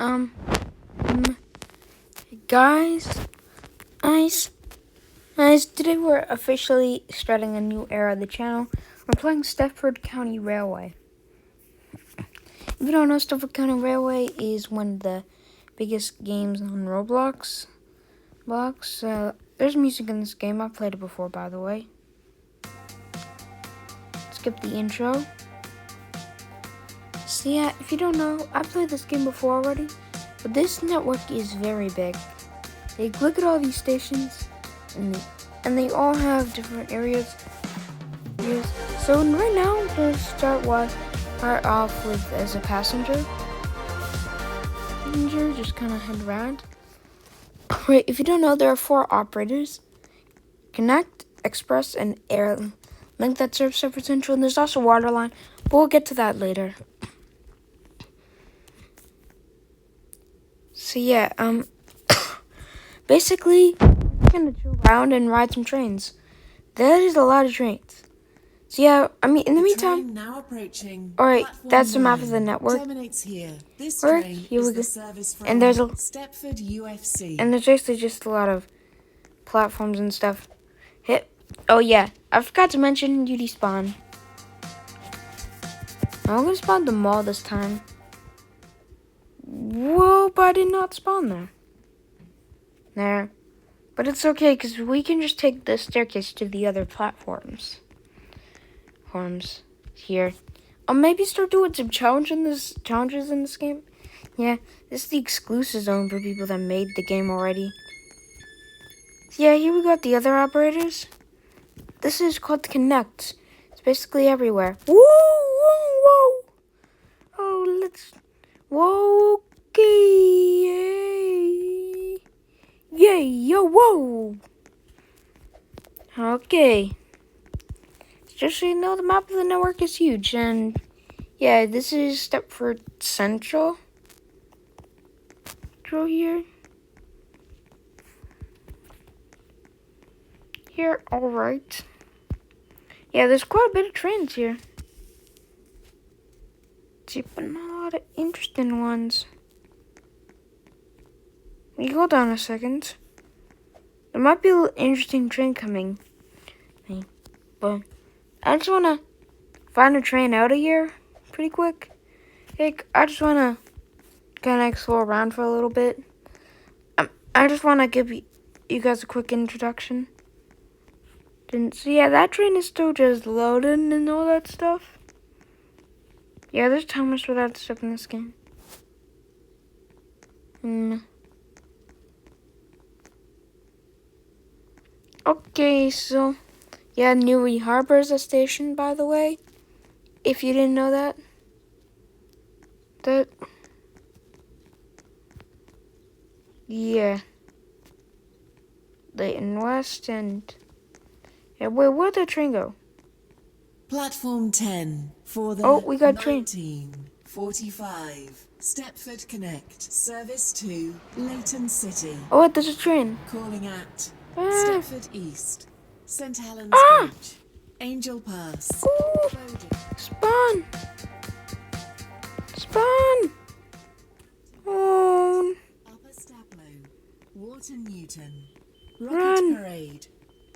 mm, guys, guys, today we're officially starting a new era of the channel. We're playing Stepford County Railway. If you don't know, Stepford County Railway is one of the biggest games on Roblox. There's music in this game. I've played it before, by the way. Skip the intro. So yeah, if you don't know, I played this game before already, but this network is very big. Look at all these stations, and they all have different areas. So right now, I'm gonna start off with as a passenger. Just kind of head around. Wait, if you don't know, there are 4 operators: Connect, Express, and Air Link that serves Stepford Central. And there's also Waterline, but we'll get to that later. So yeah, basically, we're gonna chill around and ride some trains. That is a lot of trains. So yeah, I mean, in the meantime, now approaching. Alright, that's the map of the network. Terminates here. This Train here is we the go. Service from And there's Stepford UFC. And there's basically just a lot of platforms and stuff. Oh yeah, I forgot to mention you despawn. Now we're gonna spawn the mall this time. Whoa, but I did not spawn there. There. But it's okay, because we can just take the staircase to the other platforms. Here. I'll maybe start doing some challenges in this game. Yeah, this is the exclusive zone for people that made the game already. Yeah, here we got the other operators. This is called Connect. It's basically everywhere. Woo! Whoa! Whoa! Oh, let's... Whoa! Okay! Yay! Yo! Whoa! Okay. Just so you know, the map of the network is huge. And, yeah, this is Stepford Central. Here. Alright. Yeah, there's quite a bit of trains here. But not a lot of interesting ones. You hold on a second. There might be a little interesting train coming. But I just want to find a train out of here pretty quick. I just want to kind of explore around for a little bit. I just want to give you guys a quick introduction. So yeah, that train is still just loading and all that stuff. Yeah, there's timers for that stuff in this game. Okay, so yeah, Newry Harbor is a station, by the way. If you didn't know that. Yeah. Leighton West and... Yeah, wait, where'd the train go? Platform 10 for the we got train. 1945 Stepford Connect. Service to Leighton City. Oh, wait, there's a train. Calling at Stepford East, St. Helens Bridge, Angel Pass. Ooh. Spawn! Oh. Upper Staplow, Wharton Newton, Run. Rocket Parade,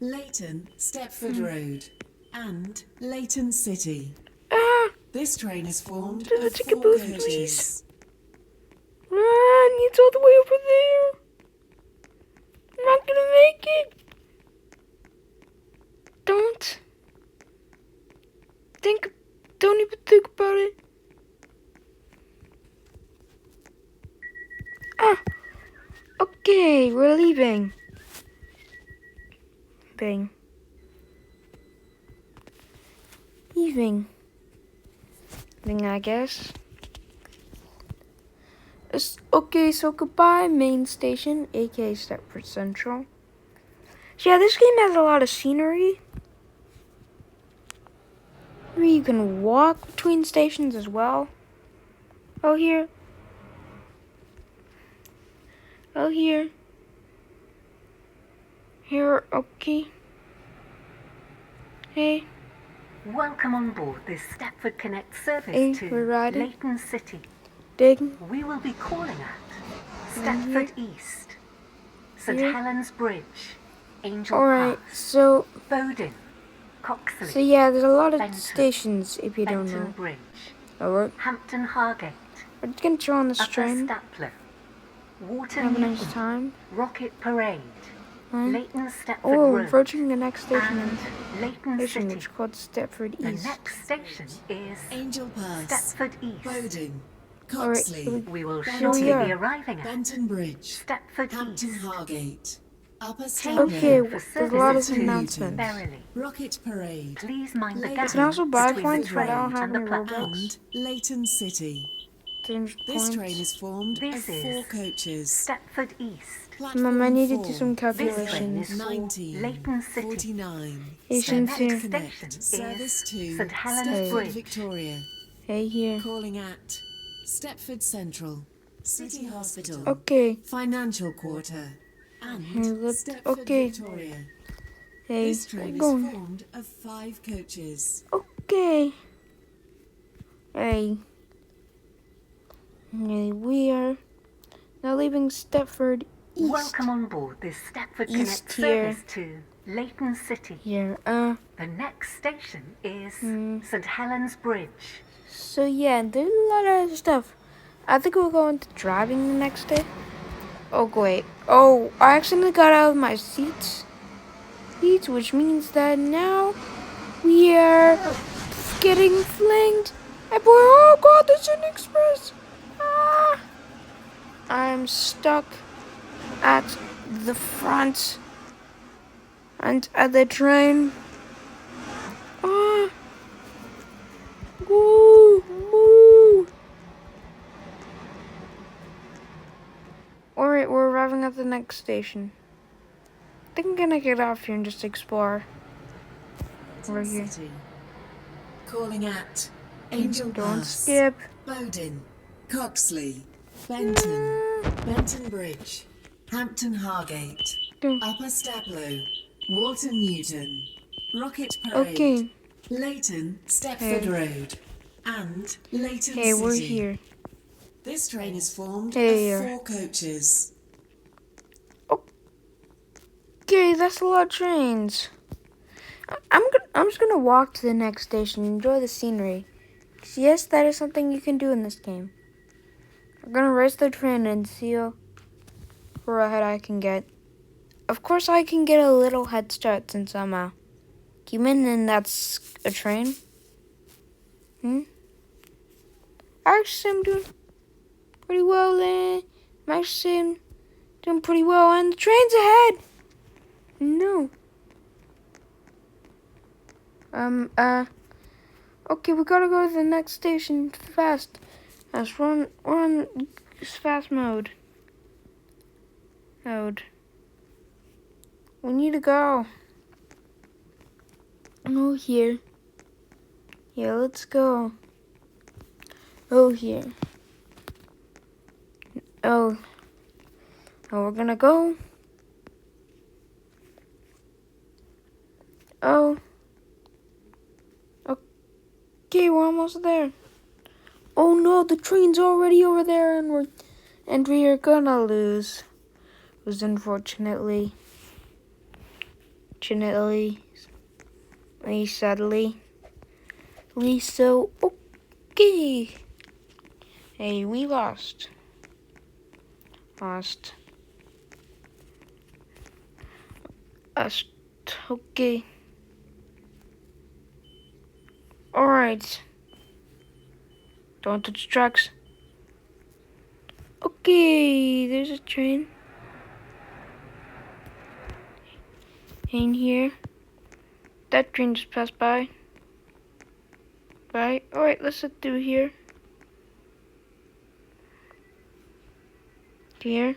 Leighton Stepford Road, and Leighton City. This train is formed of 4 coaches. Run! It's all the way over there. I'm not gonna make it. Don't even think about it. Okay, we're leaving. Bang. Leaving, I guess. Okay, so goodbye, main station, aka Stepford Central. So yeah, this game has a lot of scenery. Maybe you can walk between stations as well. Oh, here. Here, okay. Hey. Welcome on board this Stepford Connect service to Leighton City. Dig. We will be calling at Stepford East, St Here. Helens Bridge, Angel Alright, Pass, so Bowden, Coxley, So yeah, there's a lot of Benton, stations if you don't Benton know. Bridge, Alright, Hampton Hargate, we're just gonna turn on this Upper train. Stapler, Water Have a Newton, nice time. Rocket Parade, Right? Leighton Stepford Oh, we're Road, approaching the next station, and Leighton which City. is called Stepford The East. next station is Angel Pass, Stepford East. Bowden, Alright, Coxley, We will Benton, shortly are. be arriving at Benton Bridge, Stepford Hampton East. Hargate, Upper Change Stapler, Okay, for there's a lot of services to announcements. Verily. Rocket Parade, Please mind the Leighton, gap You can also buy between the points train without and having the your platform. Robux. and Leighton City. Change This train points. is formed This of 4 is coaches. Stepford East. Platform I need to 4, do some This train calculations. is for 19, Leighton City. 49. The Stations next here. station Service is to St Helens Stepford, Bridge. Victoria. Hey, here. Calling at Stepford Central, City Hospital, Okay. Financial Quarter, and Hey, Stepford, okay. Victoria. Hey, This train we're is going. formed of 5 coaches. Okay. Hey. Hey, we are now leaving Stepford East. Welcome on board this Stepford East Connect here. service to Leighton City. Here, The next station is Hmm. St Helens Bridge. So yeah, there's a lot of stuff. I think we'll go into driving the next day. Oh wait. Oh, I accidentally got out of my seats, which means that now we are getting flinged. And boy, oh god, there's an express. Ah, I'm stuck at the front and at the train. Ah, woo, woo. Alright, we're arriving at the next station. I think I'm gonna get off here and just explore. Over here. City. Calling at Angel Don't Pass, skip. Bowden, Coxley, Benton, Benton Bridge, Hampton Hargate, Upper Staplow, Walton Newton, Rocket Parade, Okay. Leighton Stepford Hey. Road, and Leighton Hey, City. we're here. This train is formed Hey. of 4 coaches. Okay, that's a lot of trains. I'm just gonna walk to the next station, enjoy the scenery. 'Cause yes, that is something you can do in this game. I'm gonna race the train and see how far ahead I can get. Of course, I can get a little head start since I'm a human and that's a train. Actually, I'm doing pretty well there. I'm doing pretty well, and the train's ahead. No. Okay, we gotta go to the next station fast. We're on fast mode. We need to go. Oh, here. Yeah, let's go. Oh, here. Oh, we're gonna go. Oh. Okay, we're almost there. Oh no, the train's already over there and we are gonna lose. It was unfortunately. Sadly. So, okay. Hey, we lost. Okay. Alright. Don't touch tracks. Okay, there's a train. In here. That train just passed by. Right? Alright, let's sit through here. Here.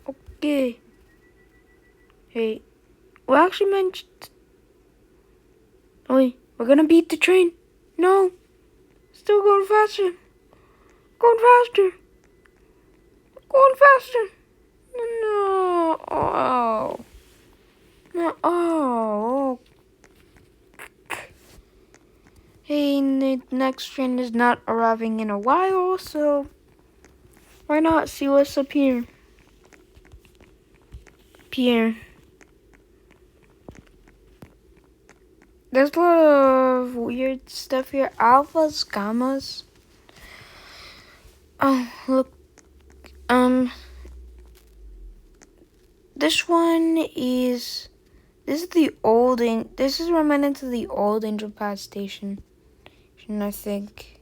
Okay. Hey. We actually mentioned... Wait, we're gonna beat the train. No. Still going faster. Going faster. No. Oh. No. Oh. Hey, the next train is not arriving in a while, so Why not see what's up here? Up here. There's a lot of weird stuff here. Alphas, gammas. Oh, look. This one is... This is the old... This is reminded to the old Angel Pass station. I think.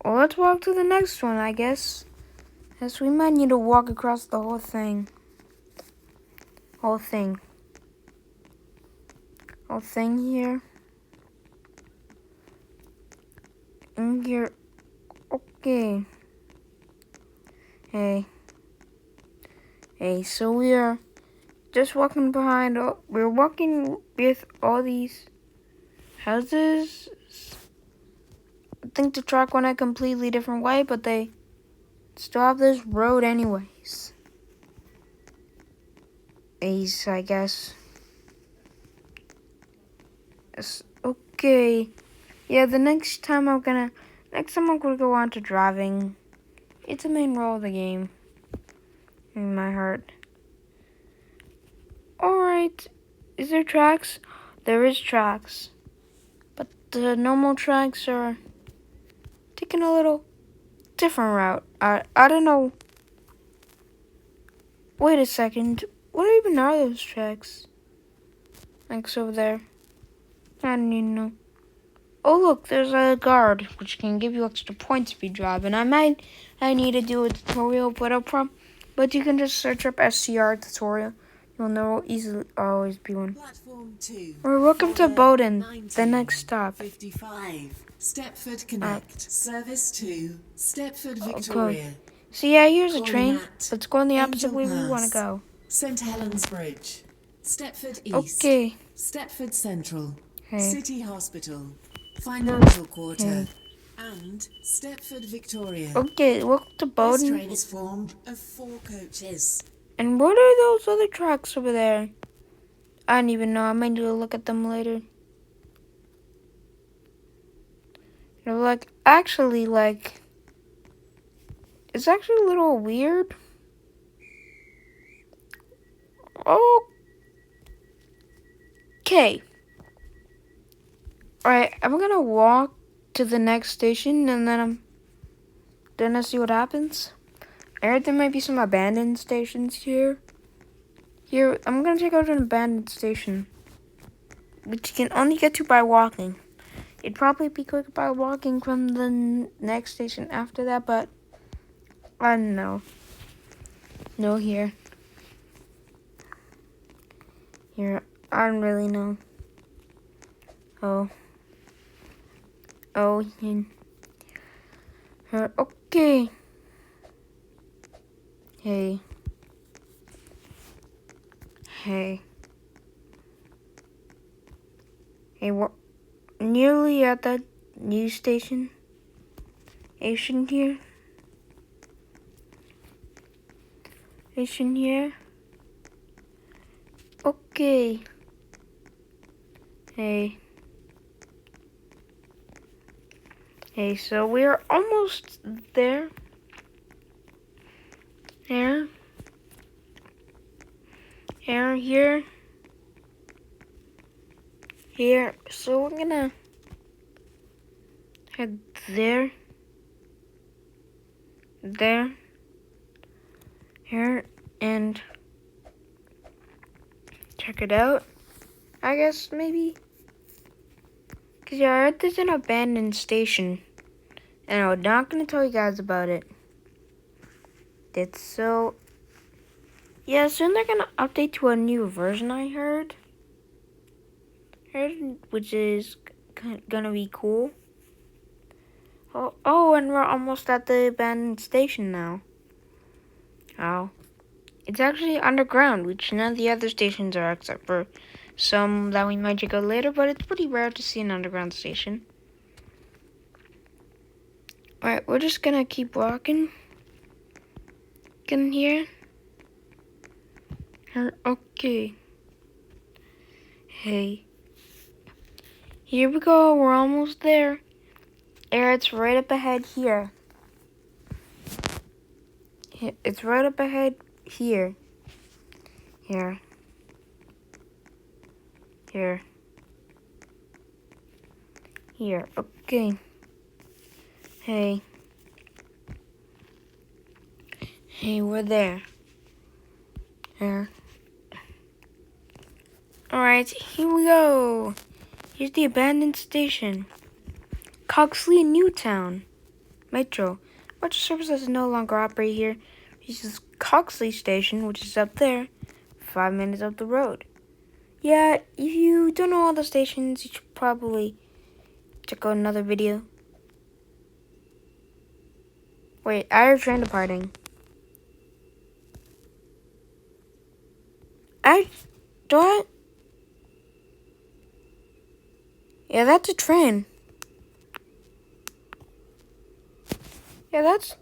Well, let's walk to the next one, I guess. Yes, we might need to walk across the whole thing. Whole thing here. In here. Okay. Hey, so we are just walking behind. We're walking with all these houses. I think the track went a completely different way, but they still have this road anyways. I guess. Yes, okay. Yeah, next time I'm gonna go on to driving. It's a main role of the game. In my heart. Alright. Is there tracks? There is tracks. But the normal tracks are taking a little different route. I don't know. Wait a second. What even are those tracks? Like over there. I don't even know. Oh look, there's a guard, which can give you extra points if you drive. And I need to do a tutorial, but you can just search up SCR tutorial. You'll know easily always be one. Platform 2. Or welcome to Bowden, the next stop. 55. Stepford Connect. Service to Stepford, Okay. Victoria. So yeah, here's a Calling train. at Let's go in the opposite Angel way we want to Pass. go. St Helens Bridge. Stepford East. Okay. Stepford Central. Hey. City Hospital. Financial Quarter. Hey. And Stepford, Victoria. Okay, welcome to This Bowden. train is formed of 4 coaches. And what are those other tracks over there? I don't even know. I might need to look at them later. They're actually it's actually a little weird. Okay. Alright, I'm gonna walk to the next station and then I see what happens. I heard there might be some abandoned stations here. I'm gonna take out an abandoned station, which you can only get to by walking. It'd probably be quicker by walking from the next station after that, but I don't know. No, here, I don't really know. Here, okay. Hey. We're nearly at that news station here. Okay. Hey, so we're almost there. Here. So we're gonna head there. Here, and check it out. I guess maybe. Cause yeah, I heard there's an abandoned station, and I'm not gonna tell you guys about it. Yeah, soon they're gonna update to a new version. I heard, which is gonna be cool. Oh, and we're almost at the abandoned station now. Oh, it's actually underground, which none of the other stations are, except for some that we might check out later. But it's pretty rare to see an underground station. All right, we're just gonna keep walking. In here. Okay. Hey. Here we go. We're almost there. It's right up ahead here. It's right up ahead here. Here. Here. Here. Okay. Hey. Hey, we're there. Here. Alright, here we go. Here's the abandoned station. Coxley Newtown Metro. Metro services no longer operate here. This is Coxley Station, which is up there, 5 minutes up the road. Yeah, if you don't know all the stations, you should probably check out another video. Wait, I heard train departing. What? Yeah, that's a train. Yeah, that's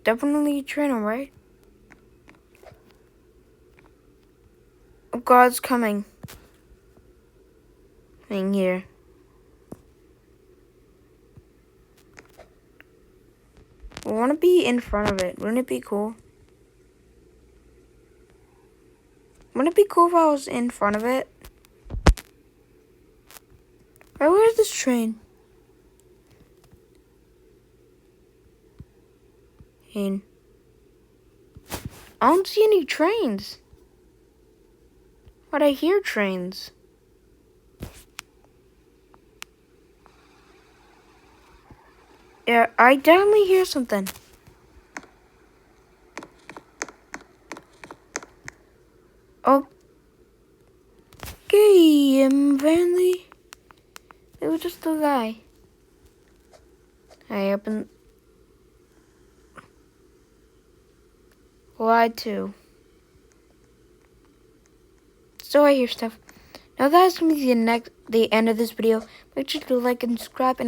definitely a train, alright? Oh God, it's coming. Coming here. I want to be in front of it. Wouldn't it be cool? Wouldn't it be cool if I was in front of it? Right, where's this train? I don't see any trains. But I hear trains. Yeah, I definitely hear something. Okay, apparently it was just a lie. I opened lied to. So I hear stuff. Now that's gonna be the end of this video. Make sure to like and subscribe, and